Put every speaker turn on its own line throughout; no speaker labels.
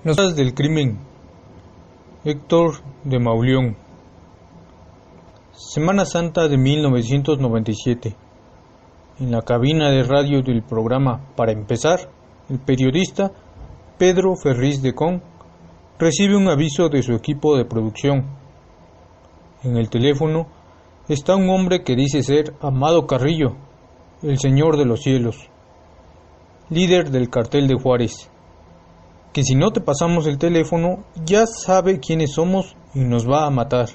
Las horas del crimen. Héctor de Mauleón. Semana Santa de 1997. En la cabina de radio del programa Para Empezar, el periodista Pedro Ferriz de Con recibe un aviso de su equipo de producción. En el teléfono está un hombre que dice ser Amado Carrillo, el Señor de los Cielos, líder del cartel de Juárez, que si no te pasamos el teléfono ya sabe quiénes somos y nos va a matar.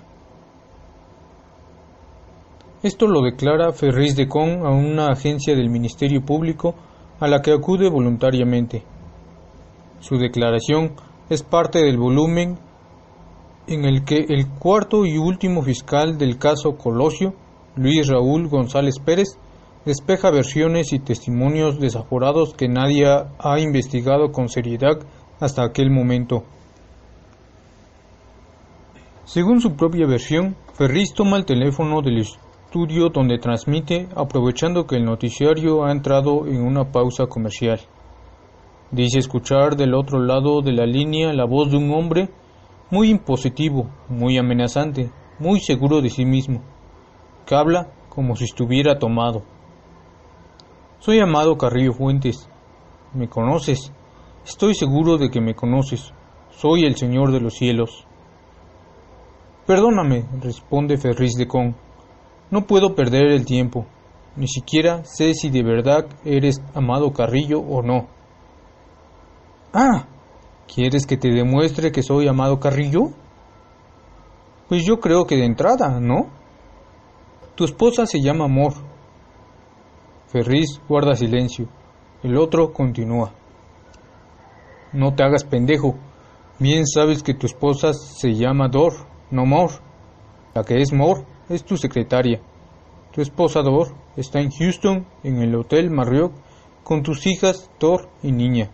Esto lo declara Ferriz de Con a una agencia del Ministerio Público a la que acude voluntariamente. Su declaración es parte del volumen en el que el cuarto y último fiscal del caso Colosio, Luis Raúl González Pérez, despeja versiones y testimonios desaforados que nadie ha investigado con seriedad hasta aquel momento. Según su propia versión, Ferriz toma el teléfono del estudio donde transmite, aprovechando que el noticiario ha entrado en una pausa comercial. Dice escuchar del otro lado de la línea la voz de un hombre muy impositivo, muy amenazante, muy seguro de sí mismo, que habla como si estuviera tomado. Soy Amado Carrillo Fuentes. ¿Me conoces? Estoy seguro de que me conoces. Soy el Señor de los Cielos. Perdóname, responde Ferriz de Con. No puedo perder el tiempo. Ni siquiera sé si de verdad eres Amado Carrillo o no. Ah, ¿quieres que te demuestre que soy Amado Carrillo? Pues yo creo que de entrada, ¿no? Tu esposa se llama Amor. Ferriz guarda silencio. El otro continúa. No te hagas pendejo. Bien sabes que tu esposa se llama Dor, no Mor. La que es Mor es tu secretaria. Tu esposa Dor está en Houston, en el Hotel Marriott, con tus hijas Dor y Niña.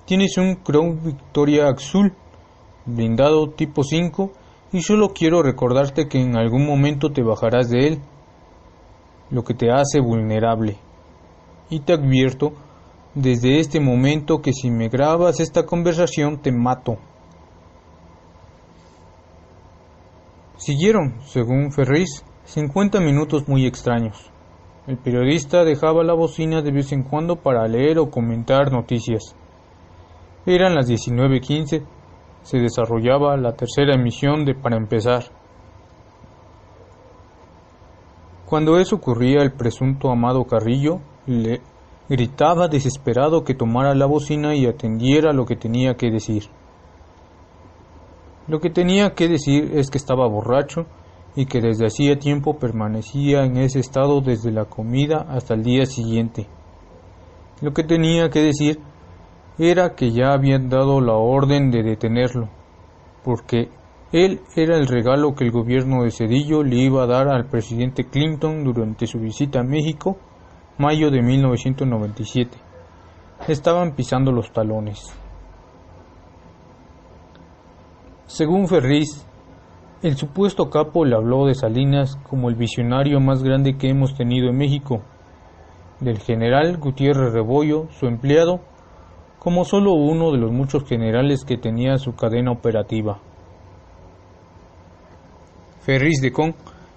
Tienes un Crown Victoria azul, blindado tipo 5, y solo quiero recordarte que en algún momento te bajarás de él, lo que te hace vulnerable. Y te advierto desde este momento que si me grabas esta conversación te mato. Siguieron, según Ferriz, 50 minutos muy extraños. El periodista dejaba la bocina de vez en cuando para leer o comentar noticias. Eran las 19:15, se desarrollaba la tercera emisión de Para Empezar. Cuando eso ocurría, el presunto Amado Carrillo le gritaba desesperado que tomara la bocina y atendiera lo que tenía que decir. Lo que tenía que decir es que estaba borracho y que desde hacía tiempo permanecía en ese estado desde la comida hasta el día siguiente. Lo que tenía que decir era que ya habían dado la orden de detenerlo, porque él era el regalo que el gobierno de Zedillo le iba a dar al presidente Clinton durante su visita a México, mayo de 1997. Estaban pisando los talones. Según Ferriz, el supuesto capo le habló de Salinas como el visionario más grande que hemos tenido en México, del general Gutiérrez Rebollo, su empleado, como solo uno de los muchos generales que tenía su cadena operativa. Ferriz de Con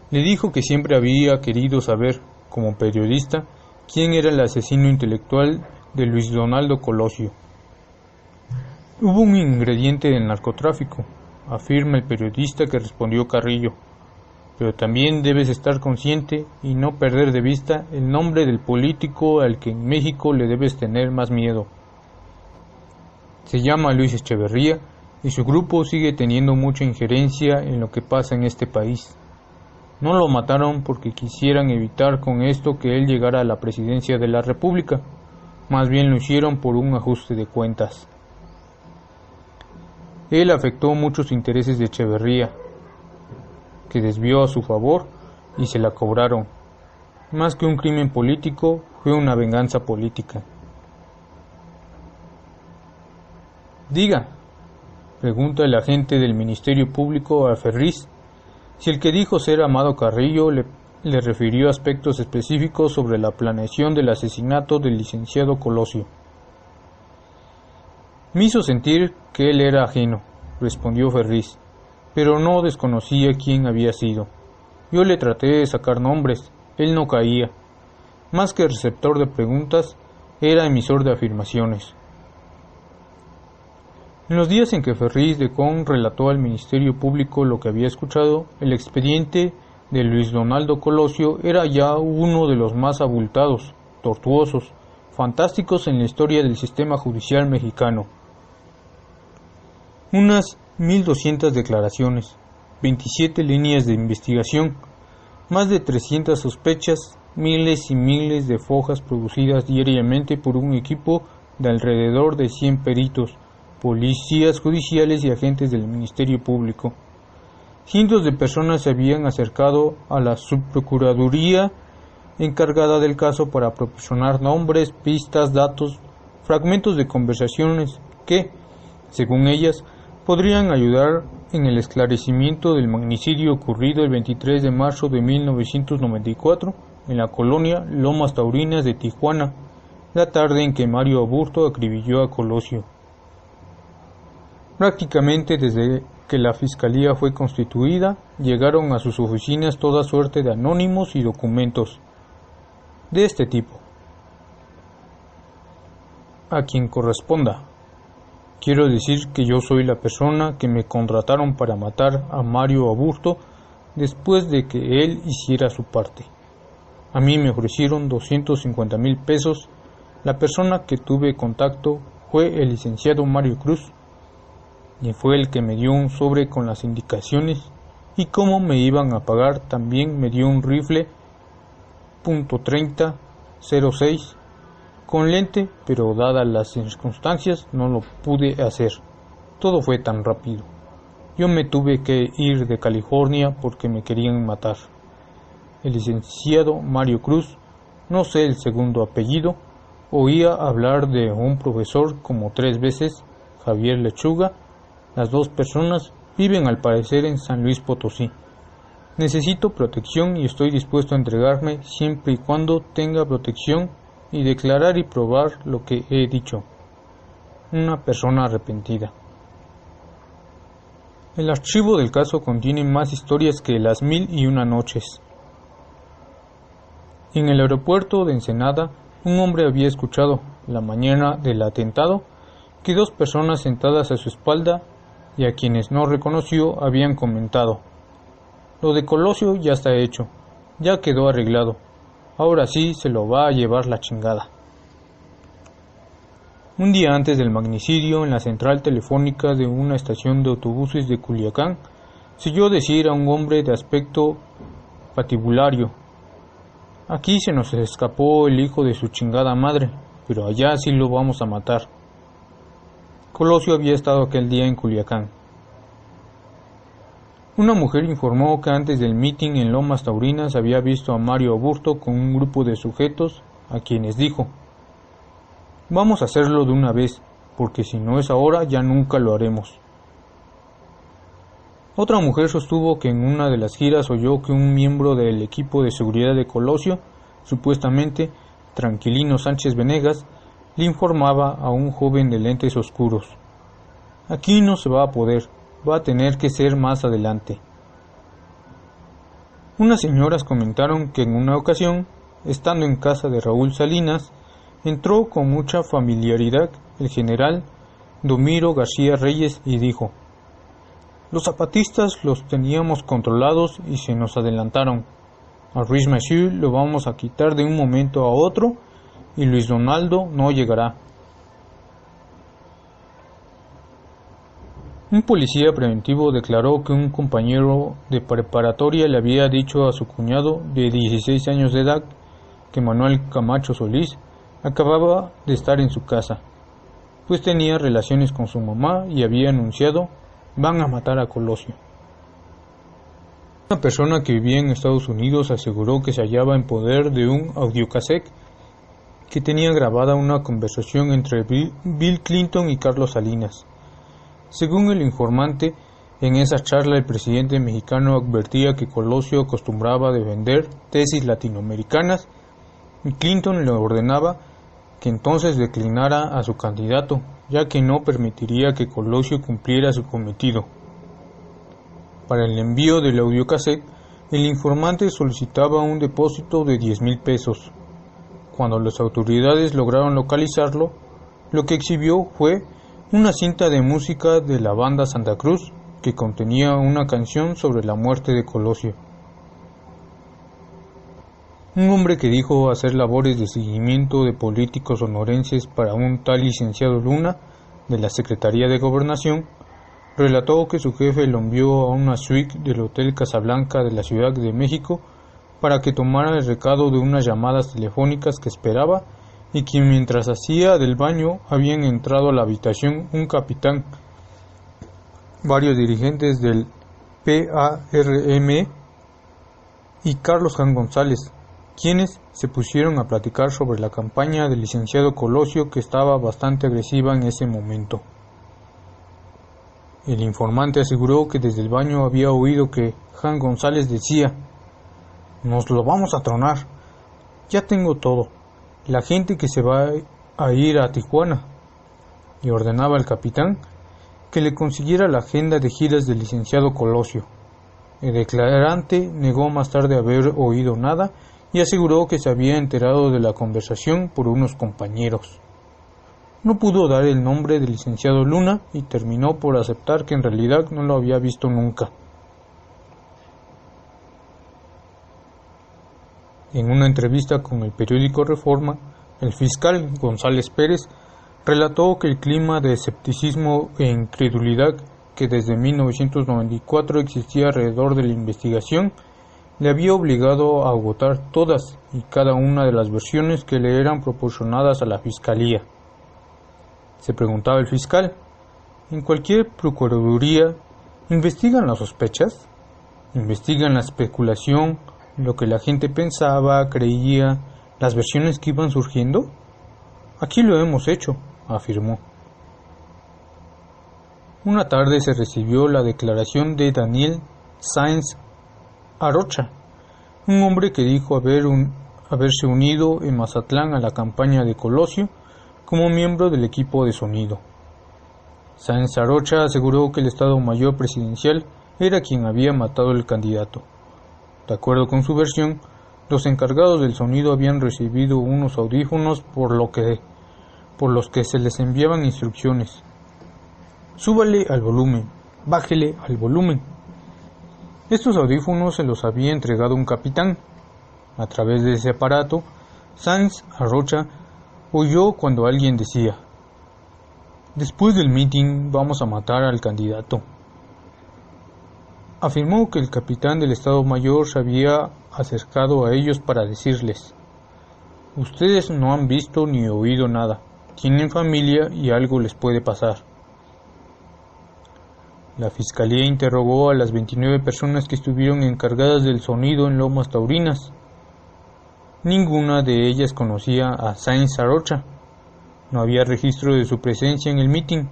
le dijo que siempre había querido saber, como periodista, quién era el asesino intelectual de Luis Donaldo Colosio. Hubo un ingrediente del narcotráfico, afirma el periodista que respondió Carrillo, pero también debes estar consciente y no perder de vista el nombre del político al que en México le debes tener más miedo. Se llama Luis Echeverría y su grupo sigue teniendo mucha injerencia en lo que pasa en este país. No lo mataron porque quisieran evitar con esto que él llegara a la presidencia de la República, más bien lo hicieron por un ajuste de cuentas. Él afectó muchos intereses de Echeverría, que desvió a su favor y se la cobraron. Más que un crimen político, fue una venganza política. Diga, pregunta el agente del Ministerio Público a Ferriz, si el que dijo ser Amado Carrillo le refirió aspectos específicos sobre la planeación del asesinato del licenciado Colosio. Me hizo sentir que él era ajeno, respondió Ferriz, pero no desconocía quién había sido. Yo le traté de sacar nombres, él no caía. Más que receptor de preguntas, era emisor de afirmaciones. En los días en que Ferriz de Con relató al Ministerio Público lo que había escuchado, el expediente de Luis Donaldo Colosio era ya uno de los más abultados, tortuosos, fantásticos en la historia del sistema judicial mexicano. Unas 1.200 declaraciones, 27 líneas de investigación, más de 300 sospechas, miles y miles de fojas producidas diariamente por un equipo de alrededor de 100 peritos, policías judiciales y agentes del Ministerio Público. Cientos de personas se habían acercado a la subprocuraduría encargada del caso para proporcionar nombres, pistas, datos, fragmentos de conversaciones que, según ellas, podrían ayudar en el esclarecimiento del magnicidio ocurrido el 23 de marzo de 1994 en la colonia Lomas Taurinas de Tijuana, la tarde en que Mario Aburto acribilló a Colosio. Prácticamente desde que la Fiscalía fue constituida, llegaron a sus oficinas toda suerte de anónimos y documentos de este tipo. A quien corresponda. Quiero decir que yo soy la persona que me contrataron para matar a Mario Aburto después de que él hiciera su parte. A mí me ofrecieron 250,000 pesos. La persona que tuve contacto fue el licenciado Mario Cruz, y fue el que me dio un sobre con las indicaciones y cómo me iban a pagar. También me dio un rifle .30-06 con lente, pero dadas las circunstancias no lo pude hacer. Todo fue tan rápido. Yo me tuve que ir de California porque me querían matar. El licenciado Mario Cruz, no sé el segundo apellido, oía hablar de un profesor como 3 veces, Javier Lechuga. Las 2 personas viven al parecer en San Luis Potosí. Necesito protección y estoy dispuesto a entregarme siempre y cuando tenga protección y declarar y probar lo que he dicho. Una persona arrepentida. El archivo del caso contiene más historias que las 1001 noches. En el aeropuerto de Ensenada, un hombre había escuchado, la mañana del atentado, que 2 personas sentadas a su espalda y a quienes no reconoció habían comentado: lo de Colosio ya está hecho, ya quedó arreglado, ahora sí se lo va a llevar la chingada. Un día antes del magnicidio, en la central telefónica de una estación de autobuses de Culiacán, se oyó decir a un hombre de aspecto patibulario: aquí se nos escapó el hijo de su chingada madre, pero allá sí lo vamos a matar. Colosio había estado aquel día en Culiacán. Una mujer informó que antes del mitin en Lomas Taurinas había visto a Mario Aburto con un grupo de sujetos a quienes dijo: vamos a hacerlo de una vez, porque si no es ahora ya nunca lo haremos. Otra mujer sostuvo que en una de las giras oyó que un miembro del equipo de seguridad de Colosio, supuestamente Tranquilino Sánchez Venegas, le informaba a un joven de lentes oscuros: aquí no se va a poder, va a tener que ser más adelante. Unas señoras comentaron que en una ocasión, estando en casa de Raúl Salinas, entró con mucha familiaridad el general Domiro García Reyes y dijo: los zapatistas los teníamos controlados y se nos adelantaron. A Ruiz Massieu lo vamos a quitar de un momento a otro y Luis Donaldo no llegará. Un policía preventivo declaró que un compañero de preparatoria le había dicho a su cuñado de 16 años de edad que Manuel Camacho Solís acababa de estar en su casa, pues tenía relaciones con su mamá y había anunciado: van a matar a Colosio. Una persona que vivía en Estados Unidos aseguró que se hallaba en poder de un audiocassette que tenía grabada una conversación entre Bill Clinton y Carlos Salinas. Según el informante, en esa charla el presidente mexicano advertía que Colosio acostumbraba a defender tesis latinoamericanas y Clinton le ordenaba que entonces declinara a su candidato, ya que no permitiría que Colosio cumpliera su cometido. Para el envío del audiocassette, el informante solicitaba un depósito de 10,000 pesos. Cuando las autoridades lograron localizarlo, lo que exhibió fue una cinta de música de la banda Santa Cruz que contenía una canción sobre la muerte de Colosio. Un hombre que dijo hacer labores de seguimiento de políticos sonorenses para un tal licenciado Luna de la Secretaría de Gobernación, relató que su jefe lo envió a una suite del Hotel Casablanca de la Ciudad de México para que tomara el recado de unas llamadas telefónicas que esperaba y que mientras hacía del baño habían entrado a la habitación un capitán, varios dirigentes del PARM y Carlos Jan González, quienes se pusieron a platicar sobre la campaña del licenciado Colosio, que estaba bastante agresiva en ese momento. El informante aseguró que desde el baño había oído que Jan González decía: «Nos lo vamos a tronar, ya tengo todo, la gente que se va a ir a Tijuana», y ordenaba al capitán que le consiguiera la agenda de giras del licenciado Colosio. El declarante negó más tarde haber oído nada y aseguró que se había enterado de la conversación por unos compañeros. No pudo dar el nombre del licenciado Luna y terminó por aceptar que en realidad no lo había visto nunca. En una entrevista con el periódico Reforma, el fiscal González Pérez relató que el clima de escepticismo e incredulidad que desde 1994 existía alrededor de la investigación le había obligado a agotar todas y cada una de las versiones que le eran proporcionadas a la Fiscalía. Se preguntaba el fiscal: ¿en cualquier procuraduría investigan las sospechas? ¿Investigan la especulación, lo que la gente pensaba, creía, las versiones que iban surgiendo? Aquí lo hemos hecho, afirmó. Una tarde se recibió la declaración de Daniel Sáenz Arocha, un hombre que dijo haberse unido en Mazatlán a la campaña de Colosio como miembro del equipo de sonido. Sáenz Arocha aseguró que el Estado Mayor Presidencial era quien había matado al candidato. De acuerdo con su versión, los encargados del sonido habían recibido unos audífonos por los que se les enviaban instrucciones: «Súbale al volumen, bájele al volumen». Estos audífonos se los había entregado un capitán. A través de ese aparato, Sáenz Arocha oyó cuando alguien decía: «Después del meeting vamos a matar al candidato». Afirmó que el capitán del Estado Mayor se había acercado a ellos para decirles: «Ustedes no han visto ni oído nada, tienen familia y algo les puede pasar». La Fiscalía interrogó a las 29 personas que estuvieron encargadas del sonido en Lomas Taurinas. Ninguna de ellas conocía a Sáenz Arocha. No había registro de su presencia en el mitin.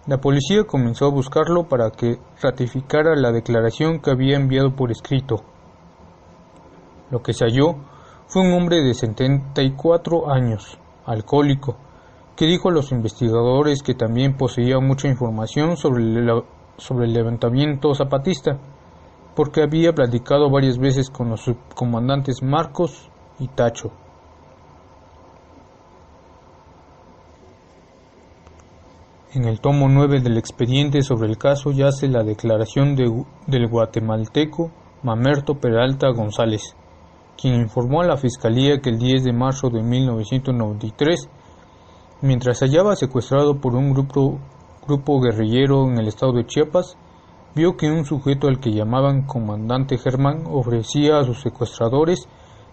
La policía comenzó a buscarlo para que ratificara la declaración que había enviado por escrito. Lo que se halló fue un hombre de 74 años, alcohólico, que dijo a los investigadores que también poseía mucha información sobre el levantamiento zapatista, porque había platicado varias veces con los subcomandantes Marcos y Tacho. En el tomo 9 del expediente sobre el caso yace la declaración del guatemalteco Mamerto Peralta González, quien informó a la Fiscalía que el 10 de marzo de 1993, mientras se hallaba secuestrado por un grupo guerrillero en el estado de Chiapas, vio que un sujeto al que llamaban Comandante Germán ofrecía a sus secuestradores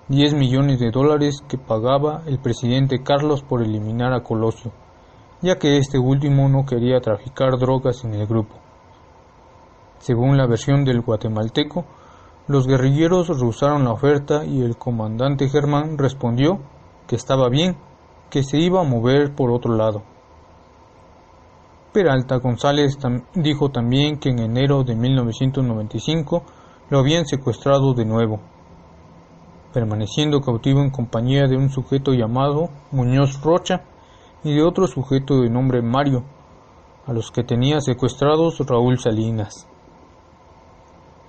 $10 millones que pagaba el presidente Carlos por eliminar a Colosio, ya que este último no quería traficar drogas en el grupo. Según la versión del guatemalteco, los guerrilleros rehusaron la oferta y el comandante Germán respondió que estaba bien, que se iba a mover por otro lado. Peralta González dijo también que en enero de 1995 lo habían secuestrado de nuevo, permaneciendo cautivo en compañía de un sujeto llamado Muñoz Rocha, y de otro sujeto de nombre Mario, a los que tenía secuestrados Raúl Salinas.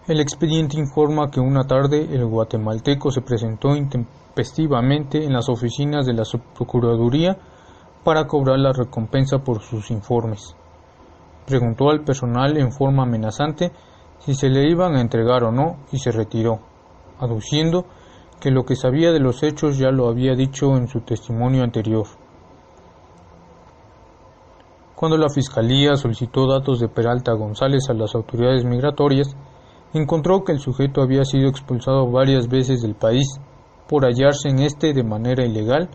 El expediente informa que una tarde el guatemalteco se presentó intempestivamente en las oficinas de la Subprocuraduría para cobrar la recompensa por sus informes. Preguntó al personal en forma amenazante si se le iban a entregar o no y se retiró, aduciendo que lo que sabía de los hechos ya lo había dicho en su testimonio anterior. Cuando la Fiscalía solicitó datos de Peralta González a las autoridades migratorias, encontró que el sujeto había sido expulsado varias veces del país por hallarse en este de manera ilegal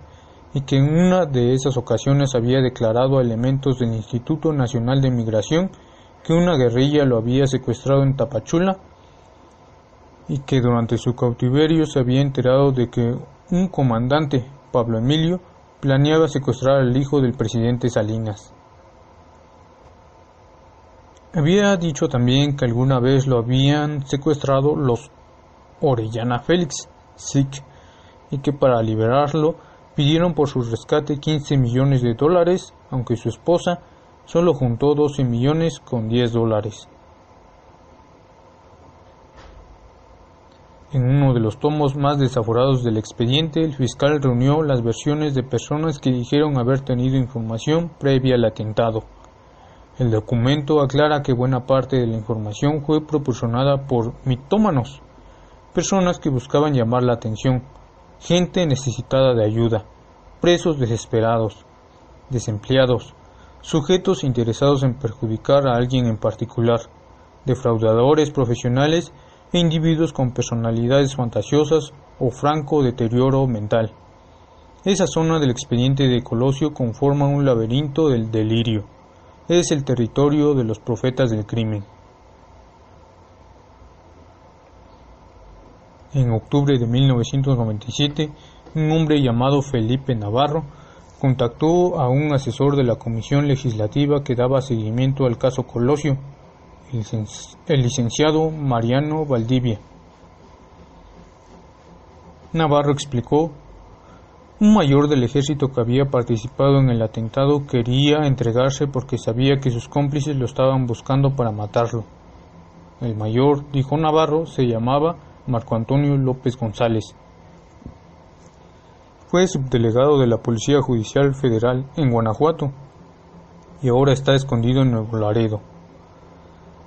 y que en una de esas ocasiones había declarado a elementos del Instituto Nacional de Migración que una guerrilla lo había secuestrado en Tapachula y que durante su cautiverio se había enterado de que un comandante, Pablo Emilio, planeaba secuestrar al hijo del presidente Salinas. Había dicho también que alguna vez lo habían secuestrado los Orellana Félix, SIC, y que para liberarlo pidieron por su rescate $15 millones, aunque su esposa solo juntó $12 millones con $10. En uno de los tomos más desaforados del expediente, el fiscal reunió las versiones de personas que dijeron haber tenido información previa al atentado. El documento aclara que buena parte de la información fue proporcionada por mitómanos, personas que buscaban llamar la atención, gente necesitada de ayuda, presos desesperados, desempleados, sujetos interesados en perjudicar a alguien en particular, defraudadores profesionales e individuos con personalidades fantasiosas o franco deterioro mental. Esa zona del expediente de Colosio conforma un laberinto del delirio. Es el territorio de los profetas del crimen. En octubre de 1997, un hombre llamado Felipe Navarro contactó a un asesor de la comisión legislativa que daba seguimiento al caso Colosio, el licenciado Mariano Valdivia. Navarro explicó: un mayor del ejército que había participado en el atentado quería entregarse porque sabía que sus cómplices lo estaban buscando para matarlo. El mayor, dijo Navarro, se llamaba Marco Antonio López González. Fue subdelegado de la Policía Judicial Federal en Guanajuato y ahora está escondido en Nuevo Laredo.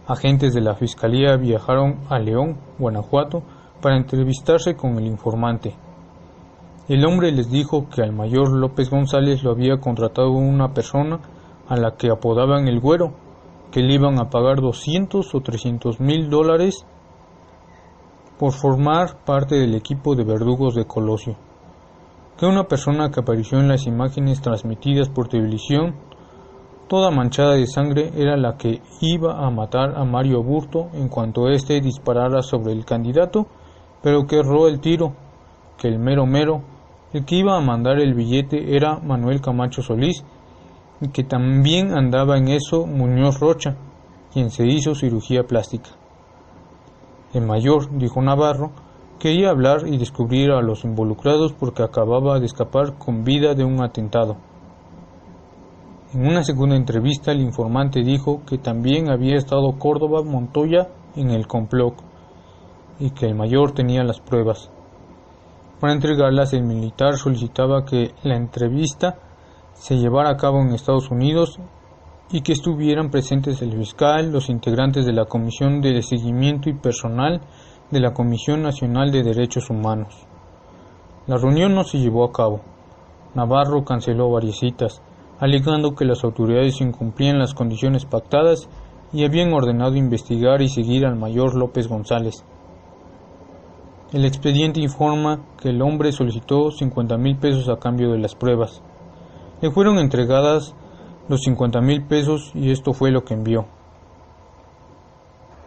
Agentes de la Fiscalía viajaron a León, Guanajuato, para entrevistarse con el informante. El hombre les dijo que al mayor López González lo había contratado una persona a la que apodaban el Güero, que le iban a pagar $200 o $300,000 por formar parte del equipo de verdugos de Colosio, que una persona que apareció en las imágenes transmitidas por televisión, toda manchada de sangre, era la que iba a matar a Mario Aburto en cuanto éste disparara sobre el candidato, pero que erró el tiro, que el mero el que iba a mandar el billete era Manuel Camacho Solís, y que también andaba en eso Muñoz Rocha, quien se hizo cirugía plástica. El mayor, dijo Navarro, quería hablar y descubrir a los involucrados porque acababa de escapar con vida de un atentado. En una segunda entrevista, el informante dijo que también había estado Córdoba Montoya en el complot y que el mayor tenía las pruebas. Para entregarlas, el militar solicitaba que la entrevista se llevara a cabo en Estados Unidos y que estuvieran presentes el fiscal, los integrantes de la Comisión de Seguimiento y personal de la Comisión Nacional de Derechos Humanos. La reunión no se llevó a cabo. Navarro canceló varias citas, alegando que las autoridades incumplían las condiciones pactadas y habían ordenado investigar y seguir al mayor López González. El expediente informa que el hombre solicitó $50,000 a cambio de las pruebas. Le fueron entregadas los $50,000 y esto fue lo que envió: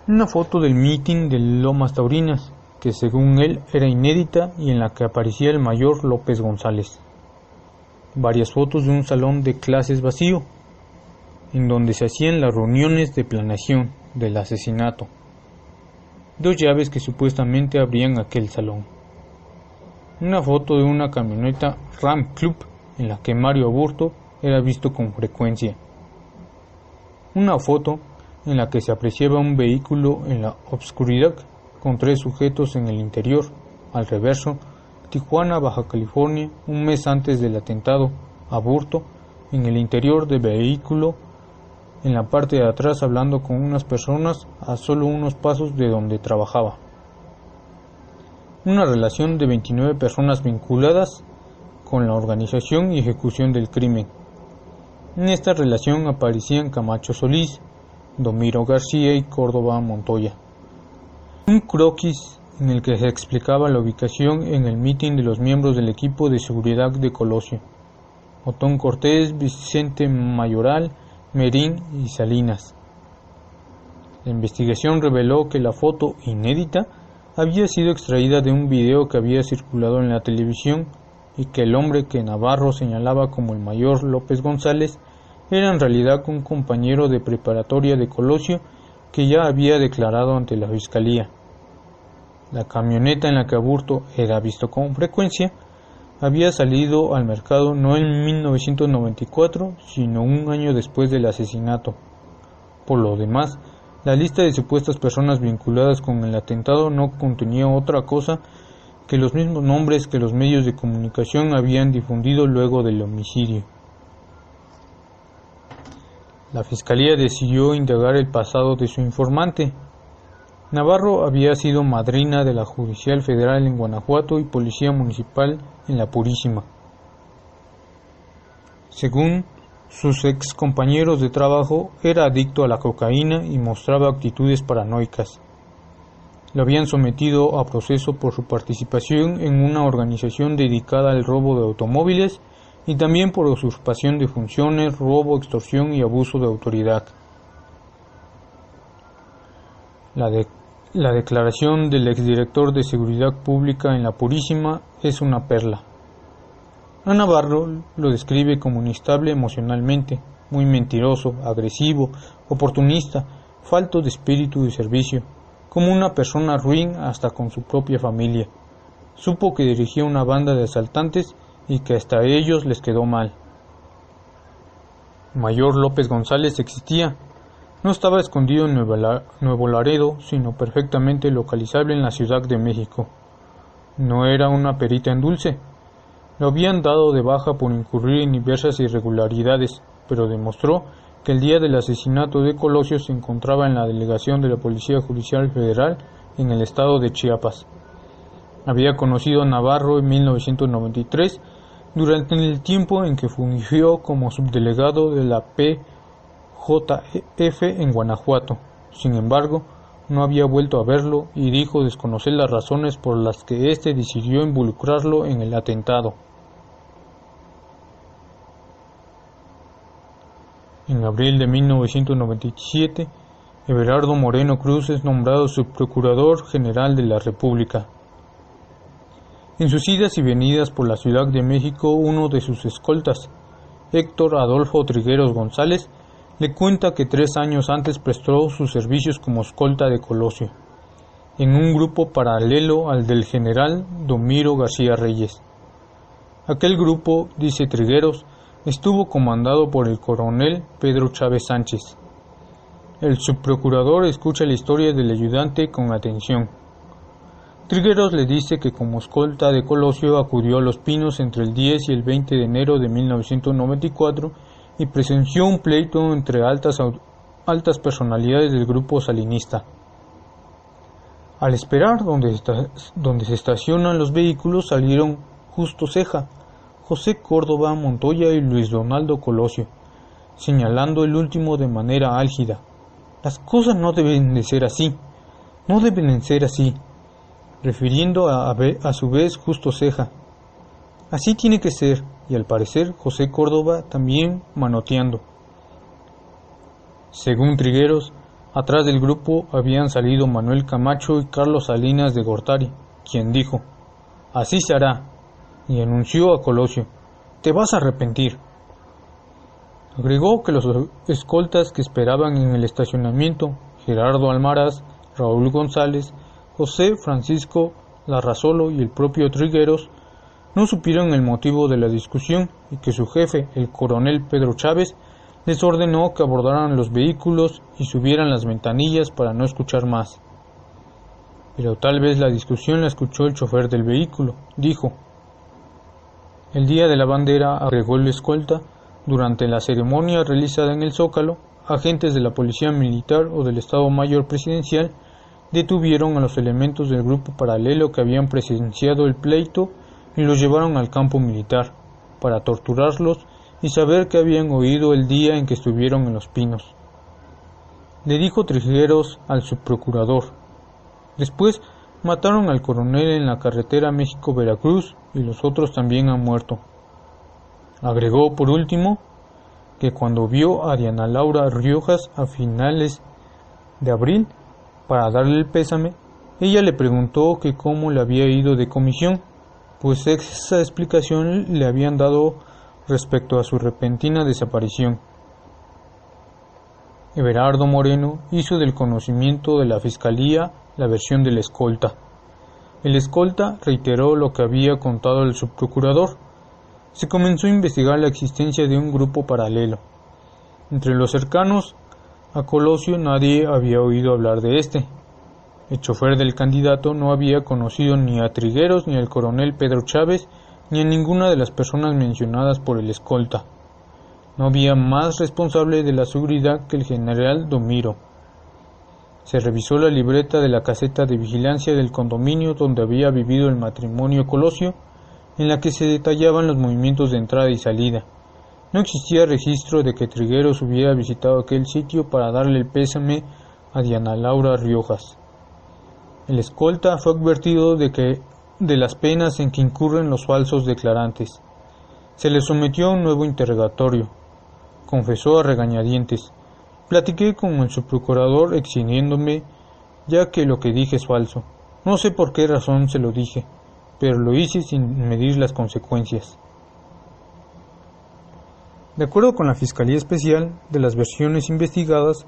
una foto del mitin de Lomas Taurinas, que según él era inédita y en la que aparecía el mayor López González. Varias fotos de un salón de clases vacío, en donde se hacían las reuniones de planeación del asesinato. 2 llaves que supuestamente abrían aquel salón. Una foto de una camioneta Ram Club en la que Mario Aburto era visto con frecuencia. Una foto en la que se apreciaba un vehículo en la obscuridad con 3 sujetos en el interior. Al reverso, Tijuana, Baja California, un mes antes del atentado. Aburto, en el interior del vehículo, en la parte de atrás hablando con unas personas a solo unos pasos de donde trabajaba. Una relación de 29 personas vinculadas con la organización y ejecución del crimen. En esta relación aparecían Camacho Solís, Domiro García y Córdoba Montoya. Un croquis en el que se explicaba la ubicación en el mitin de los miembros del equipo de seguridad de Colosio: Otón Cortés, Vicente Mayoral, Merín y Salinas. La investigación reveló que la foto inédita había sido extraída de un video que había circulado en la televisión y que el hombre que Navarro señalaba como el mayor López González era en realidad un compañero de preparatoria de Colosio que ya había declarado ante la fiscalía. La camioneta en la que Aburto era visto con frecuencia había salido al mercado no en 1994, sino un año después del asesinato. Por lo demás, la lista de supuestas personas vinculadas con el atentado no contenía otra cosa que los mismos nombres que los medios de comunicación habían difundido luego del homicidio. La fiscalía decidió indagar el pasado de su informante. Navarro había sido madrina de la Judicial Federal en Guanajuato y policía municipal en La Purísima. Según sus ex compañeros de trabajo, era adicto a la cocaína y mostraba actitudes paranoicas. Lo habían sometido a proceso por su participación en una organización dedicada al robo de automóviles y también por usurpación de funciones, robo, extorsión y abuso de autoridad. La declaración del exdirector de Seguridad Pública en La Purísima es una perla. A Navarro lo describe como inestable emocionalmente, muy mentiroso, agresivo, oportunista, falto de espíritu de servicio, como una persona ruin hasta con su propia familia. Supo que dirigía una banda de asaltantes y que hasta a ellos les quedó mal. Mayor López González existía. No estaba escondido en Nuevo Laredo, sino perfectamente localizable en la Ciudad de México. No era una perita en dulce. Lo habían dado de baja por incurrir en diversas irregularidades, pero demostró que el día del asesinato de Colosio se encontraba en la delegación de la Policía Judicial Federal en el estado de Chiapas. Había conocido a Navarro en 1993, durante el tiempo en que fungió como subdelegado de la PJF en Guanajuato. Sin embargo, no había vuelto a verlo y dijo desconocer las razones por las que éste decidió involucrarlo en el atentado. En abril de 1997, Everardo Moreno Cruz es nombrado subprocurador general de la República. En sus idas y venidas por la Ciudad de México, uno de sus escoltas, Héctor Adolfo Trigueros González, le cuenta que 3 años antes prestó sus servicios como escolta de Colosio, en un grupo paralelo al del general Domiro García Reyes. Aquel grupo, dice Trigueros, estuvo comandado por el coronel Pedro Chávez Sánchez. El subprocurador escucha la historia del ayudante con atención. Trigueros le dice que como escolta de Colosio acudió a Los Pinos entre el 10 y el 20 de enero de 1994 y presenció un pleito entre altas personalidades del grupo salinista. Al esperar donde se estacionan los vehículos salieron Justo Ceja, José Córdoba Montoya y Luis Donaldo Colosio, señalando el último de manera álgida: las cosas no deben de ser así, no deben de ser así, refiriendo a su vez Justo Ceja. Así tiene que ser, y al parecer José Córdoba también manoteando. Según Trigueros, atrás del grupo habían salido Manuel Camacho y Carlos Salinas de Gortari, quien dijo: así se hará, y anunció a Colosio: te vas a arrepentir. Agregó que los escoltas que esperaban en el estacionamiento, Gerardo Almaraz, Raúl González, José Francisco Larrazolo y el propio Trigueros, no supieron el motivo de la discusión y que su jefe, el coronel Pedro Chávez, les ordenó que abordaran los vehículos y subieran las ventanillas para no escuchar más. Pero tal vez la discusión la escuchó el chofer del vehículo. Dijo: el día de la bandera, agregó el escolta, durante la ceremonia realizada en el Zócalo, agentes de la Policía Militar o del Estado Mayor Presidencial detuvieron a los elementos del grupo paralelo que habían presenciado el pleito y los llevaron al campo militar para torturarlos y saber qué habían oído el día en que estuvieron en Los Pinos. Le dijo Trigueros al subprocurador. Después mataron al coronel en la carretera México-Veracruz y los otros también han muerto. Agregó por último que cuando vio a Diana Laura Riojas a finales de abril para darle el pésame, ella le preguntó que cómo le había ido de comisión, pues esa explicación le habían dado respecto a su repentina desaparición. Everardo Moreno hizo del conocimiento de la Fiscalía la versión del escolta. El escolta reiteró lo que había contado el subprocurador. Se comenzó a investigar la existencia de un grupo paralelo. Entre los cercanos a Colosio nadie había oído hablar de este. El chofer del candidato no había conocido ni a Trigueros ni al coronel Pedro Chávez ni a ninguna de las personas mencionadas por el escolta. No había más responsable de la seguridad que el general Domiro. Se revisó la libreta de la caseta de vigilancia del condominio donde había vivido el matrimonio Colosio, en la que se detallaban los movimientos de entrada y salida. No existía registro de que Trigueros hubiera visitado aquel sitio para darle el pésame a Diana Laura Riojas. El escolta fue advertido de las penas en que incurren los falsos declarantes. Se le sometió a un nuevo interrogatorio. Confesó a regañadientes: platiqué con el subprocurador eximiéndome, ya que lo que dije es falso. No sé por qué razón se lo dije, pero lo hice sin medir las consecuencias. De acuerdo con la Fiscalía Especial, de las versiones investigadas,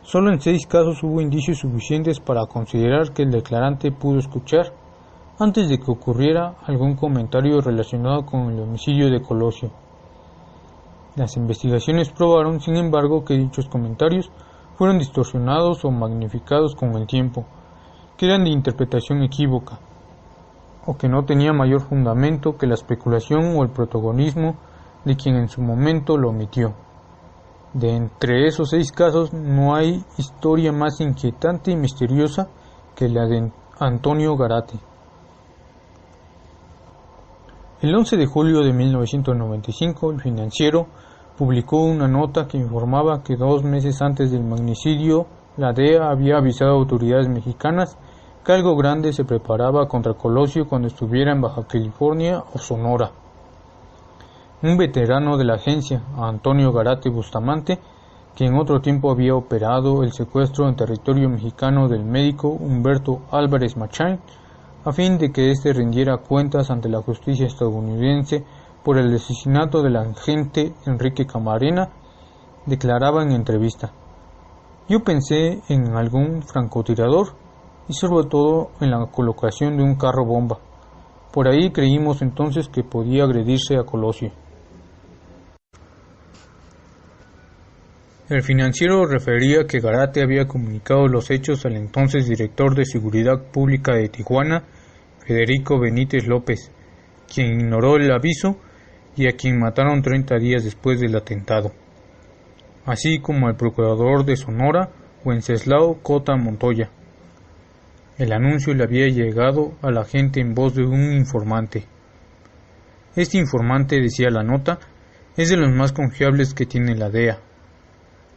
solo en 6 casos hubo indicios suficientes para considerar que el declarante pudo escuchar, antes de que ocurriera, algún comentario relacionado con el homicidio de Colosio. Las investigaciones probaron, sin embargo, que dichos comentarios fueron distorsionados o magnificados con el tiempo, que eran de interpretación equívoca, o que no tenía mayor fundamento que la especulación o el protagonismo de quien en su momento lo omitió. De entre esos 6 casos no hay historia más inquietante y misteriosa que la de Antonio Garate. El 11 de julio de 1995, el Financiero publicó una nota que informaba que 2 meses antes del magnicidio, la DEA había avisado a autoridades mexicanas que algo grande se preparaba contra Colosio cuando estuviera en Baja California o Sonora. Un veterano de la agencia, Antonio Garate Bustamante, que en otro tiempo había operado el secuestro en territorio mexicano del médico Humberto Álvarez Machain, a fin de que éste rindiera cuentas ante la justicia estadounidense por el asesinato del agente Enrique Camarena, declaraba en entrevista: yo pensé en algún francotirador y sobre todo en la colocación de un carro bomba. Por ahí creímos entonces que podía agredirse a Colosio. El Financiero refería que Garate había comunicado los hechos al entonces director de Seguridad Pública de Tijuana, Federico Benítez López, quien ignoró el aviso y a quien mataron 30 días después del atentado, así como al procurador de Sonora, Wenceslao Cota Montoya. El anuncio le había llegado a la gente en voz de un informante. Este informante, decía la nota, es de los más confiables que tiene la DEA.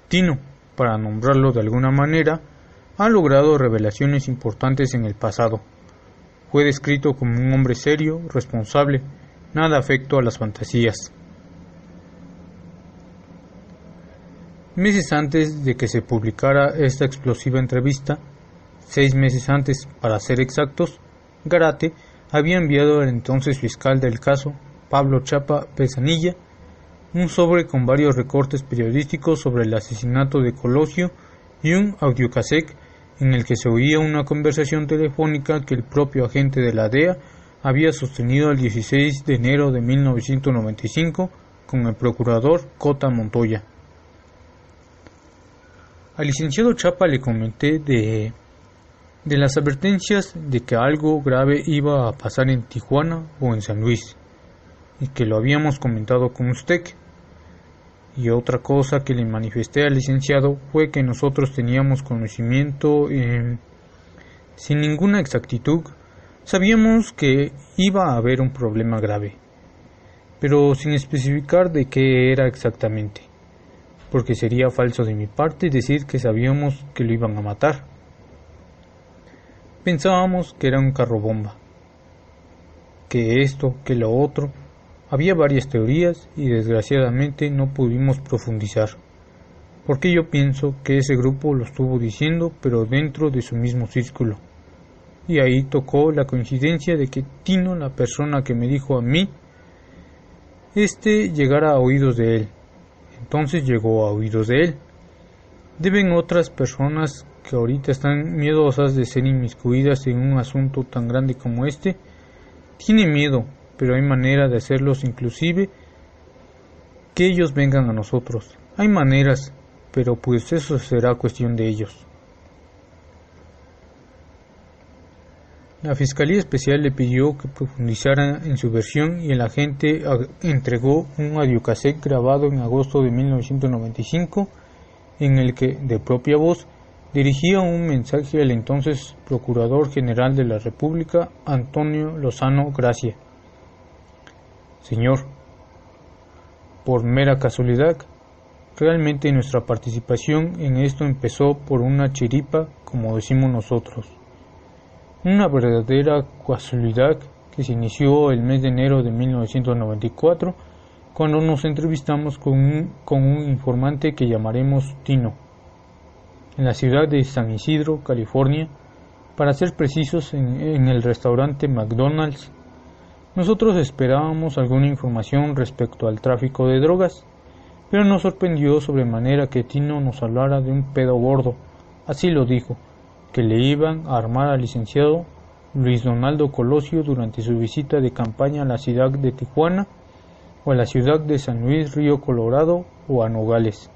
Tino, para nombrarlo de alguna manera, ha logrado revelaciones importantes en el pasado. Fue descrito como un hombre serio, responsable, nada afecto a las fantasías. Meses antes de que se publicara esta explosiva entrevista, 6 meses antes para ser exactos, Garate había enviado al entonces fiscal del caso, Pablo Chapa Pesanilla, un sobre con varios recortes periodísticos sobre el asesinato de Colosio y un audiocassette en el que se oía una conversación telefónica que el propio agente de la DEA había sostenido el 16 de enero de 1995 con el procurador Cota Montoya. Al licenciado Chapa le comenté de las advertencias de que algo grave iba a pasar en Tijuana o en San Luis, y que lo habíamos comentado con usted. Y otra cosa que le manifesté al licenciado fue que nosotros teníamos conocimiento sin ninguna exactitud. Sabíamos que iba a haber un problema grave, pero sin especificar de qué era exactamente, porque sería falso de mi parte decir que sabíamos que lo iban a matar. Pensábamos que era un carro bomba, que esto, que lo otro. Había varias teorías y desgraciadamente no pudimos profundizar, porque yo pienso que ese grupo lo estuvo diciendo pero dentro de su mismo círculo. Y ahí tocó la coincidencia de que Tino, la persona que me dijo a mí, llegara a oídos de él. Entonces llegó a oídos de él. Deben otras personas que ahorita están miedosas de ser inmiscuidas en un asunto tan grande como este. Tiene miedo, pero hay manera de hacerlos, inclusive que ellos vengan a nosotros. Hay maneras, pero pues eso será cuestión de ellos. La Fiscalía Especial le pidió que profundizara en su versión y el agente entregó un audiocassette grabado en agosto de 1995 en el que, de propia voz, dirigía un mensaje al entonces Procurador General de la República, Antonio Lozano Gracia. Señor, por mera casualidad, realmente nuestra participación en esto empezó por una chiripa, como decimos nosotros. Una verdadera casualidad que se inició el mes de enero de 1994, cuando nos entrevistamos con un informante que llamaremos Tino, en la ciudad de San Isidro, California, para ser precisos en el restaurante McDonald's. Nosotros esperábamos alguna información respecto al tráfico de drogas, pero nos sorprendió sobremanera que Tino nos hablara de un pedo gordo, así lo dijo, que le iban a armar al licenciado Luis Donaldo Colosio durante su visita de campaña a la ciudad de Tijuana o a la ciudad de San Luis Río Colorado o a Nogales.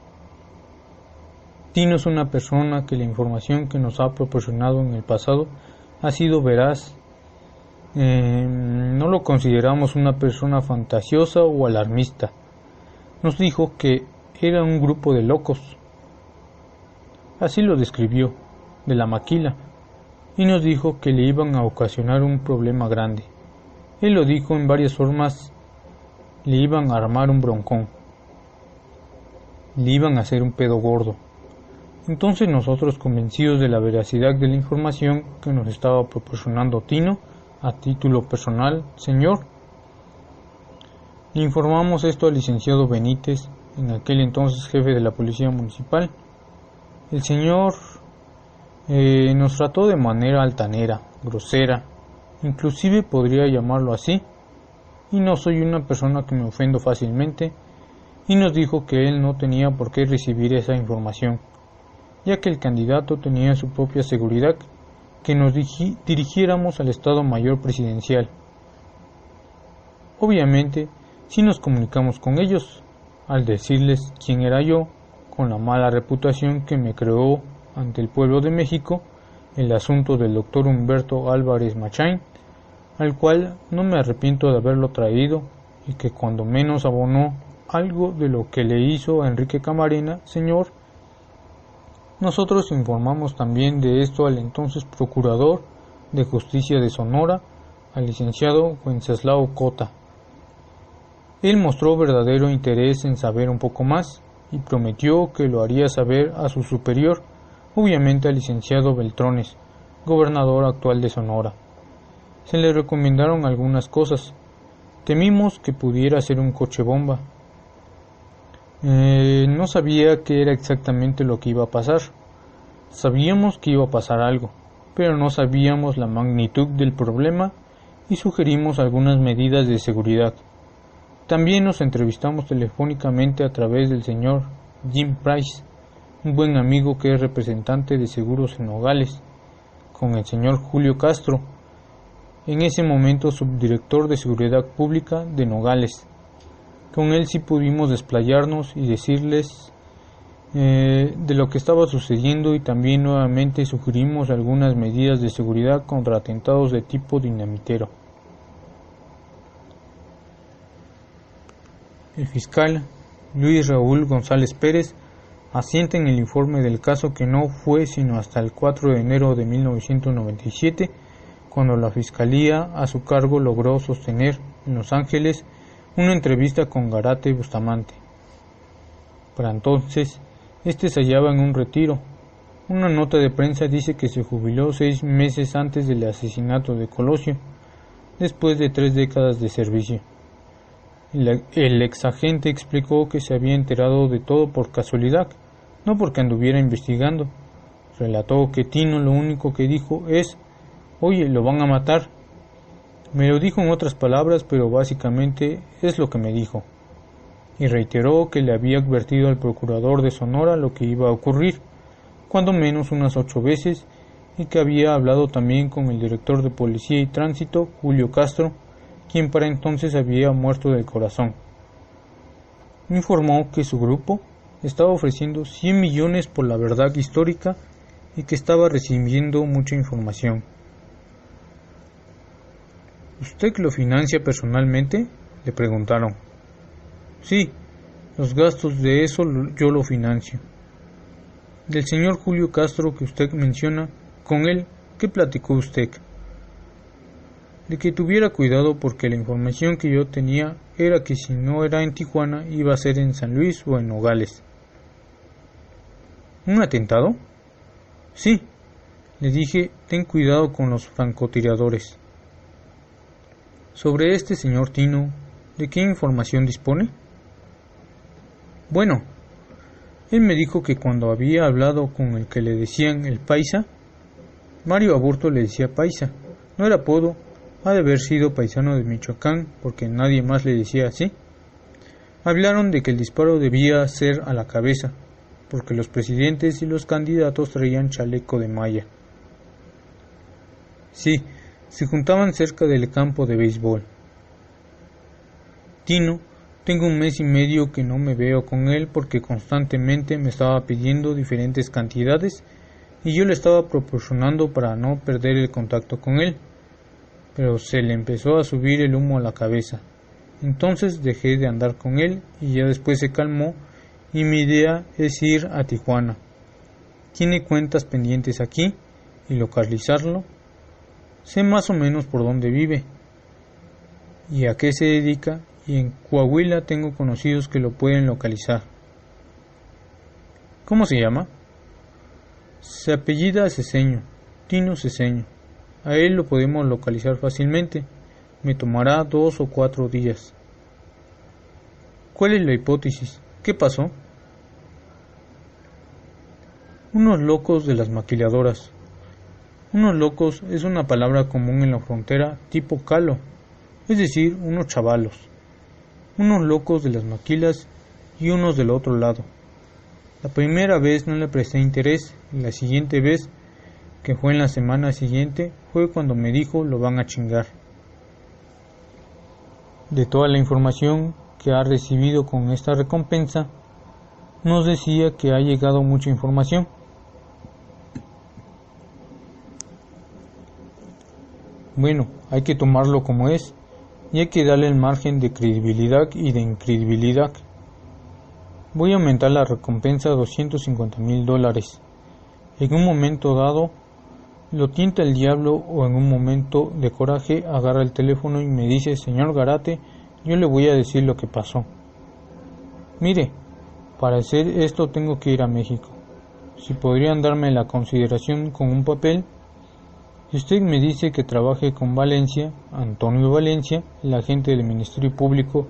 Tino es una persona que la información que nos ha proporcionado en el pasado ha sido veraz. No lo consideramos una persona fantasiosa o alarmista. Nos dijo que era un grupo de locos. Así lo describió, de la maquila, y nos dijo que le iban a ocasionar un problema grande. Él lo dijo en varias formas, le iban a armar un broncón, le iban a hacer un pedo gordo. Entonces nosotros, convencidos de la veracidad de la información que nos estaba proporcionando Tino, a título personal, señor, le informamos esto al licenciado Benítez, en aquel entonces jefe de la Policía Municipal. El señor nos trató de manera altanera, grosera, inclusive podría llamarlo así, y no soy una persona que me ofendo fácilmente, y nos dijo que él no tenía por qué recibir esa información, ya que el candidato tenía su propia seguridad, que nos dirigiéramos al Estado Mayor Presidencial. Obviamente, sí nos comunicamos con ellos, al decirles quién era yo, con la mala reputación que me creó ante el pueblo de México el asunto del doctor Humberto Álvarez Machain, al cual no me arrepiento de haberlo traído y que cuando menos abonó algo de lo que le hizo a Enrique Camarena, señor. Nosotros informamos también de esto al entonces Procurador de Justicia de Sonora, al licenciado Wenceslao Cota. Él mostró verdadero interés en saber un poco más y prometió que lo haría saber a su superior, obviamente al licenciado Beltrones, gobernador actual de Sonora. Se le recomendaron algunas cosas. Temimos que pudiera ser un coche bomba. No sabía qué era exactamente lo que iba a pasar. Sabíamos que iba a pasar algo, pero no sabíamos la magnitud del problema y sugerimos algunas medidas de seguridad. También nos entrevistamos telefónicamente a través del señor Jim Price, un buen amigo que es representante de seguros en Nogales, con el señor Julio Castro, en ese momento subdirector de Seguridad Pública de Nogales. Con él sí pudimos desplayarnos y decirles de lo que estaba sucediendo, y también nuevamente sugerimos algunas medidas de seguridad contra atentados de tipo dinamitero. El fiscal Luis Raúl González Pérez asienta en el informe del caso que no fue sino hasta el 4 de enero de 1997 cuando la Fiscalía a su cargo logró sostener en Los Ángeles una entrevista con Garate Bustamante. Para entonces, este se hallaba en un retiro. Una nota de prensa dice que se jubiló 6 meses antes del asesinato de Colosio, después de 3 décadas de servicio. El exagente explicó que se había enterado de todo por casualidad, no porque anduviera investigando. Relató que Tino lo único que dijo es: «Oye, lo van a matar». Me lo dijo en otras palabras, pero básicamente es lo que me dijo. Y reiteró que le había advertido al procurador de Sonora lo que iba a ocurrir, cuando menos unas 8 veces, y que había hablado también con el director de Policía y Tránsito, Julio Castro, quien para entonces había muerto del corazón. Informó que su grupo estaba ofreciendo 100 millones por la verdad histórica y que estaba recibiendo mucha información. ¿Usted lo financia personalmente?, le preguntaron. Sí, los gastos de eso yo lo financio. Del señor Julio Castro que usted menciona, con él, ¿qué platicó usted? De que tuviera cuidado porque la información que yo tenía era que si no era en Tijuana iba a ser en San Luis o en Nogales. ¿Un atentado? Sí, le dije, ten cuidado con los francotiradores. Sobre este señor Tino, ¿de qué información dispone? Bueno, él me dijo que cuando había hablado con el que le decían el Paisa, Mario Aburto le decía Paisa, no era apodo, ha de haber sido paisano de Michoacán porque nadie más le decía así. Hablaron de que el disparo debía ser a la cabeza, porque los presidentes y los candidatos traían chaleco de malla. Sí, se juntaban cerca del campo de béisbol. Tino, tengo 1 mes y medio que no me veo con él porque constantemente me estaba pidiendo diferentes cantidades y yo le estaba proporcionando para no perder el contacto con él, pero se le empezó a subir el humo a la cabeza. Entonces dejé de andar con él y ya después se calmó y mi idea es ir a Tijuana. Tiene cuentas pendientes aquí y localizarlo. Sé más o menos por dónde vive y a qué se dedica, y en Coahuila tengo conocidos que lo pueden localizar. ¿Cómo se llama? Se apellida Ceseño, Tino Ceseño. A él lo podemos localizar fácilmente. Me tomará 2 o 4 días. ¿Cuál es la hipótesis? ¿Qué pasó? Unos locos de las maquiladoras. Unos locos es una palabra común en la frontera tipo calo, es decir, unos chavalos. Unos locos de las maquilas y unos del otro lado. La primera vez no le presté interés y la siguiente vez, que fue en la semana siguiente, fue cuando me dijo lo van a chingar. De toda la información que ha recibido con esta recompensa, nos decía que ha llegado mucha información. Bueno, hay que tomarlo como es y hay que darle el margen de credibilidad y de incredibilidad. Voy a aumentar la recompensa a $250,000. En un momento dado, lo tienta el diablo o en un momento de coraje agarra el teléfono y me dice: señor Garate, yo le voy a decir lo que pasó. Mire, para hacer esto tengo que ir a México. Si podrían darme la consideración con un papel. Si usted me dice que trabaje con Valencia, Antonio Valencia, el agente del Ministerio Público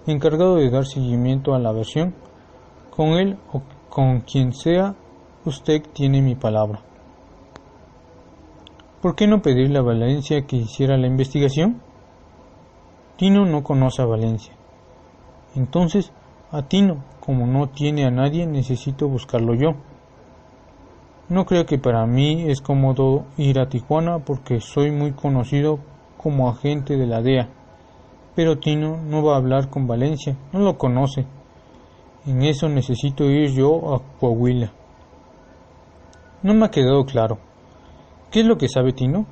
encargado de dar seguimiento a la versión, con él o con quien sea, usted tiene mi palabra. ¿Por qué no pedirle a Valencia que hiciera la investigación? Tino no conoce a Valencia. Entonces, a Tino, como no tiene a nadie, necesito buscarlo yo. No creo que para mí es cómodo ir a Tijuana porque soy muy conocido como agente de la DEA, Pero Tino no va a hablar con Valencia, no lo conoce. En eso necesito ir yo a Coahuila. No me ha quedado claro. ¿Qué es lo que sabe Tino?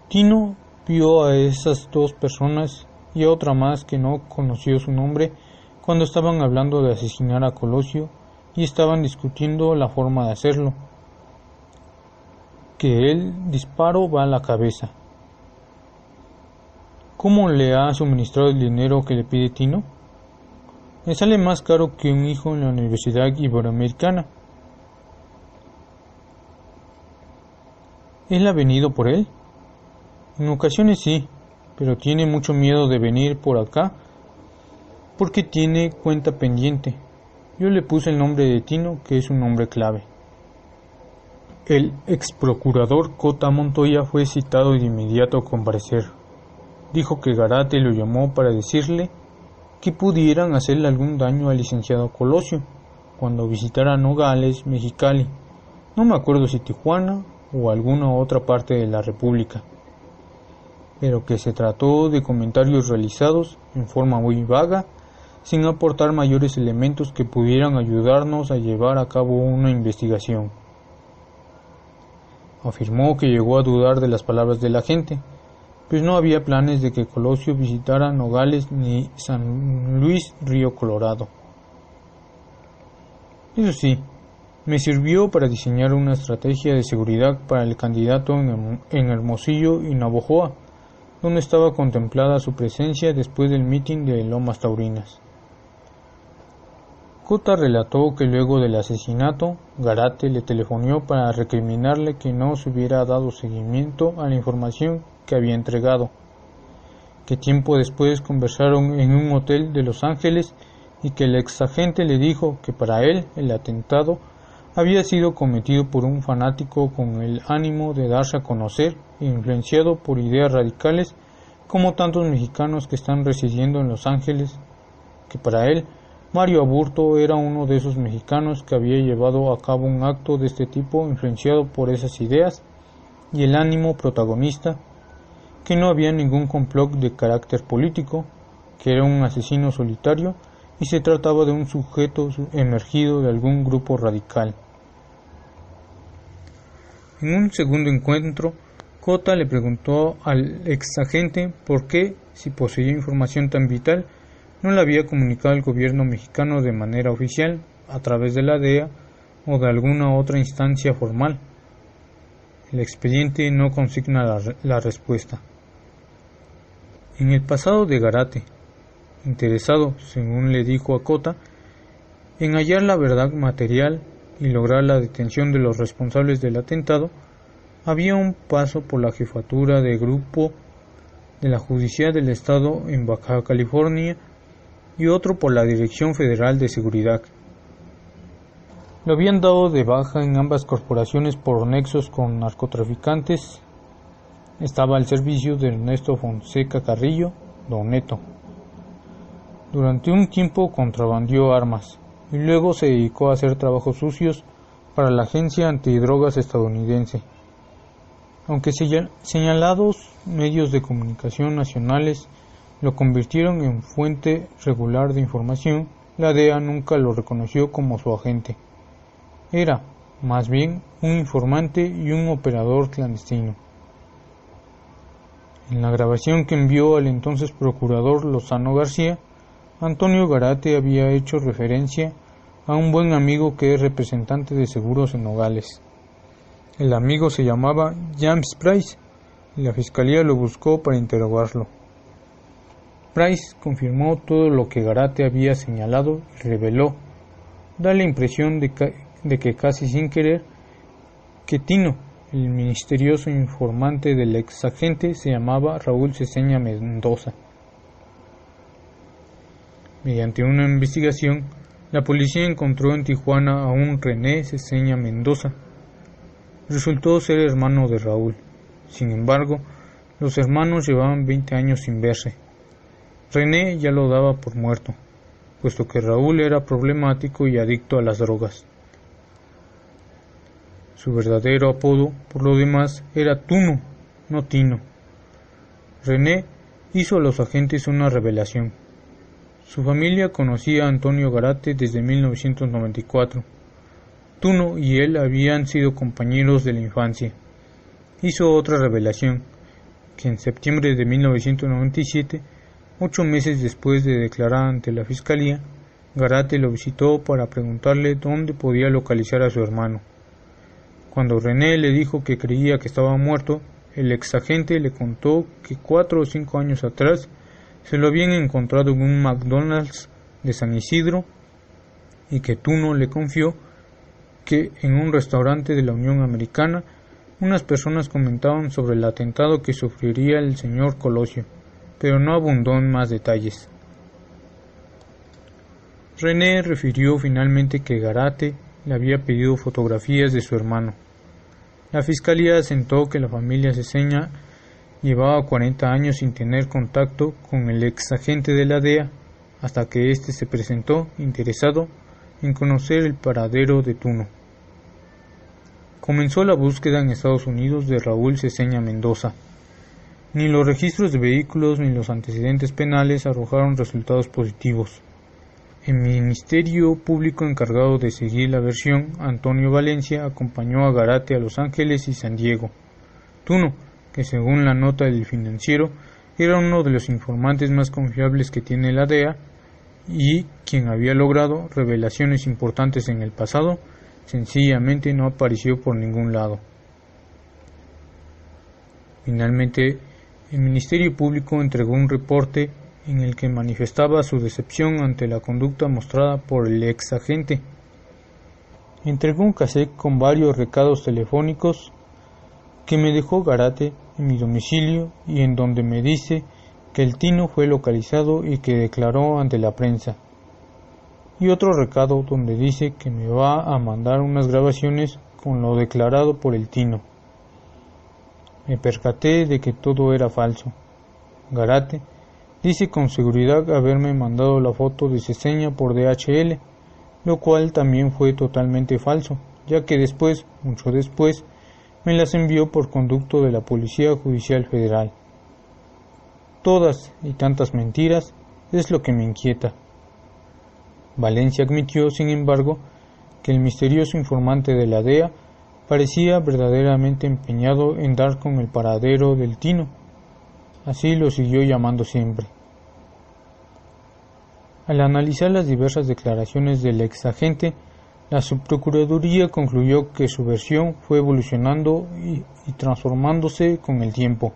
Tino vio a esas dos personas y a otra más que no conoció su nombre cuando estaban hablando de asesinar a Colosio y estaban discutiendo la forma de hacerlo. Que el disparo va a la cabeza. ¿Cómo le ha suministrado el dinero que le pide Tino? Me sale más caro que un hijo en la Universidad Iberoamericana. ¿Él ha venido por él? En ocasiones sí, pero tiene mucho miedo de venir por acá porque tiene cuenta pendiente. Yo le puse el nombre de Tino, que es un nombre clave. El ex procurador Cota Montoya fue citado de inmediato a comparecer. Dijo que Gárate lo llamó para decirle que pudieran hacerle algún daño al licenciado Colosio cuando visitara Nogales, Mexicali, no me acuerdo si Tijuana o alguna otra parte de la República, pero que se trató de comentarios realizados en forma muy vaga, sin aportar mayores elementos que pudieran ayudarnos a llevar a cabo una investigación. Afirmó que llegó a dudar de las palabras de la gente, pues no había planes de que Colosio visitara Nogales ni San Luis Río Colorado. Eso sí, me sirvió para diseñar una estrategia de seguridad para el candidato en Hermosillo y Navojoa, donde estaba contemplada su presencia después del mitin de Lomas Taurinas. Cota relató que luego del asesinato, Gárate le telefonó para recriminarle que no se hubiera dado seguimiento a la información que había entregado, que tiempo después conversaron en un hotel de Los Ángeles y que el exagente le dijo que para él el atentado había sido cometido por un fanático con el ánimo de darse a conocer e influenciado por ideas radicales como tantos mexicanos que están residiendo en Los Ángeles, que para él Mario Aburto era uno de esos mexicanos que había llevado a cabo un acto de este tipo influenciado por esas ideas y el ánimo protagonista, que no había ningún complot de carácter político, que era un asesino solitario y se trataba de un sujeto emergido de algún grupo radical. En un segundo encuentro, Cota le preguntó al exagente por qué, si poseía información tan vital, no la había comunicado al gobierno mexicano de manera oficial, a través de la DEA o de alguna otra instancia formal. El expediente no consigna la respuesta. En el pasado de Gárate, interesado, según le dijo a Cota, en hallar la verdad material y lograr la detención de los responsables del atentado, había un paso por la jefatura de grupo de la Judicial del Estado en Baja California y otro por la Dirección Federal de Seguridad. Lo habían dado de baja en ambas corporaciones por nexos con narcotraficantes. Estaba al servicio de Ernesto Fonseca Carrillo, Don Neto. Durante un tiempo contrabandió armas y luego se dedicó a hacer trabajos sucios para la Agencia Antidrogas estadounidense. Aunque señalados medios de comunicación nacionales lo convirtieron en fuente regular de información, la DEA nunca lo reconoció como su agente. Era, más bien, un informante y un operador clandestino. En la grabación que envió al entonces procurador Lozano García, Antonio Gárate había hecho referencia a un buen amigo que es representante de seguros en Nogales. El amigo se llamaba James Price y la fiscalía lo buscó para interrogarlo. Price confirmó todo lo que Gárate había señalado y reveló, da la impresión de que casi sin querer, que Tino, el misterioso informante del exagente, se llamaba Raúl Ceseña Mendoza. Mediante una investigación, la policía encontró en Tijuana a un René Ceseña Mendoza. Resultó ser hermano de Raúl. Sin embargo, los hermanos llevaban 20 años sin verse. René ya lo daba por muerto, puesto que Raúl era problemático y adicto a las drogas. Su verdadero apodo, por lo demás, era Tuno, no Tino. René hizo a los agentes una revelación. Su familia conocía a Antonio Garate desde 1994. Tuno y él habían sido compañeros de la infancia. Hizo otra revelación, que en septiembre de 1997, 8 meses después de declarar ante la fiscalía, Garate lo visitó para preguntarle dónde podía localizar a su hermano. Cuando René le dijo que creía que estaba muerto, el exagente le contó que 4 o 5 años atrás se lo habían encontrado en un McDonald's de San Isidro y que Tuno le confió que en un restaurante de la Unión Americana unas personas comentaban sobre el atentado que sufriría el señor Colosio, pero no abundó en más detalles. René refirió finalmente que Garate le había pedido fotografías de su hermano. La fiscalía asentó que la familia Ceseña llevaba 40 años sin tener contacto con el exagente de la DEA hasta que éste se presentó interesado en conocer el paradero de Tuno. Comenzó la búsqueda en Estados Unidos de Raúl Ceseña Mendoza. Ni los registros de vehículos ni los antecedentes penales arrojaron resultados positivos. El Ministerio Público encargado de seguir la versión, Antonio Valencia, acompañó a Garate a Los Ángeles y San Diego. Tuno, que según la nota del Financiero, era uno de los informantes más confiables que tiene la DEA y quien había logrado revelaciones importantes en el pasado, sencillamente no apareció por ningún lado. Finalmente, el Ministerio Público entregó un reporte en el que manifestaba su decepción ante la conducta mostrada por el exagente. Entregó un cassette con varios recados telefónicos que me dejó Garate en mi domicilio y en donde me dice que el Tino fue localizado y que declaró ante la prensa. Y otro recado donde dice que me va a mandar unas grabaciones con lo declarado por el Tino. Me percaté de que todo era falso. Garate dice con seguridad haberme mandado la foto de Ceseña por DHL, lo cual también fue totalmente falso, ya que después, mucho después, me las envió por conducto de la Policía Judicial Federal. Todas y tantas mentiras es lo que me inquieta. Valencia admitió, sin embargo, que el misterioso informante de la DEA parecía verdaderamente empeñado en dar con el paradero del Tino. Así lo siguió llamando siempre. Al analizar las diversas declaraciones del exagente, la subprocuraduría concluyó que su versión fue evolucionando y transformándose con el tiempo.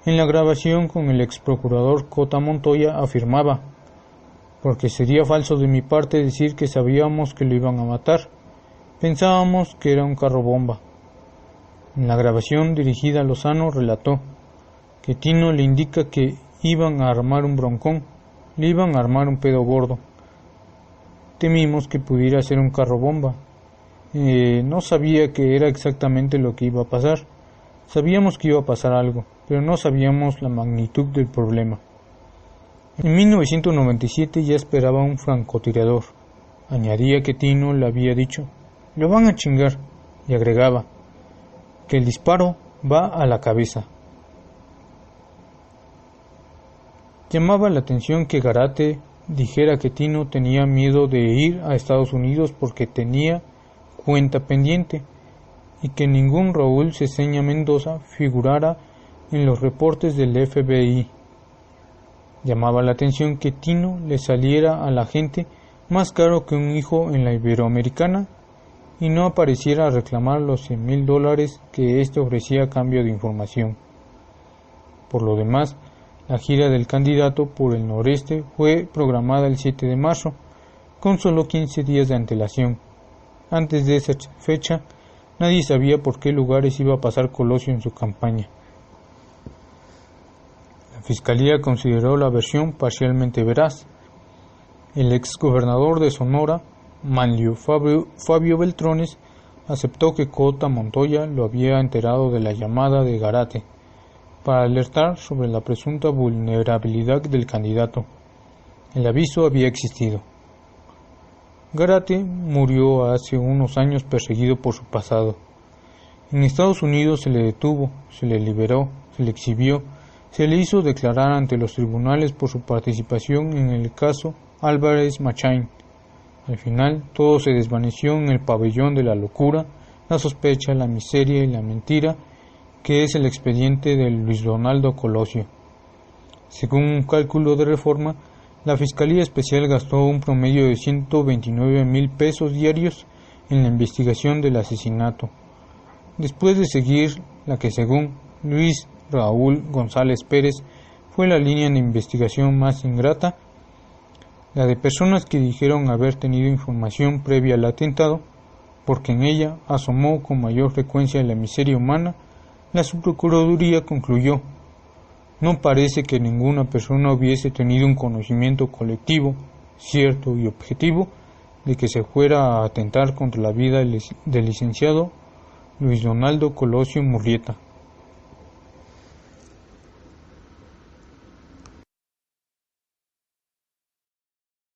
En la grabación con el exprocurador Cota Montoya afirmaba: porque sería falso de mi parte decir que sabíamos que lo iban a matar. Pensábamos que era un carro bomba. En la grabación dirigida a Lozano relató que Tino le indica que iban a armar un broncón, le iban a armar un pedo gordo. Temimos que pudiera ser un carro bomba. No sabía que era exactamente lo que iba a pasar. Sabíamos que iba a pasar algo, pero no sabíamos la magnitud del problema. En 1997 ya esperaba un francotirador. Añadía que Tino le había dicho: lo van a chingar, y agregaba que el disparo va a la cabeza. Llamaba la atención que Garate dijera que Tino tenía miedo de ir a Estados Unidos porque tenía cuenta pendiente y que ningún Raúl Ceseña Mendoza figurara en los reportes del FBI. Llamaba la atención que Tino le saliera a la gente más caro que un hijo en la Iberoamericana y no apareciera a reclamar los $100,000 que éste ofrecía a cambio de información. Por lo demás, la gira del candidato por el noreste fue programada el 7 de marzo, con solo 15 días de antelación. Antes de esa fecha, nadie sabía por qué lugares iba a pasar Colosio en su campaña. La Fiscalía consideró la versión parcialmente veraz. El exgobernador de Sonora, Manlio Fabio Beltrones, aceptó que Cota Montoya lo había enterado de la llamada de Garate para alertar sobre la presunta vulnerabilidad del candidato. El aviso había existido. Garate murió hace unos años perseguido por su pasado. En Estados Unidos se le detuvo, se le liberó, se le exhibió, se le hizo declarar ante los tribunales por su participación en el caso Álvarez Machain. Al final, todo se desvaneció en el pabellón de la locura, la sospecha, la miseria y la mentira, que es el expediente de Luis Donaldo Colosio. Según un cálculo de Reforma, la Fiscalía Especial gastó un promedio de 129,000 pesos diarios en la investigación del asesinato. Después de seguir la que según Luis Raúl González Pérez fue la línea de investigación más ingrata, la de personas que dijeron haber tenido información previa al atentado, porque en ella asomó con mayor frecuencia la miseria humana, la Subprocuraduría concluyó: no parece que ninguna persona hubiese tenido un conocimiento colectivo, cierto y objetivo de que se fuera a atentar contra la vida del licenciado Luis Donaldo Colosio Murrieta.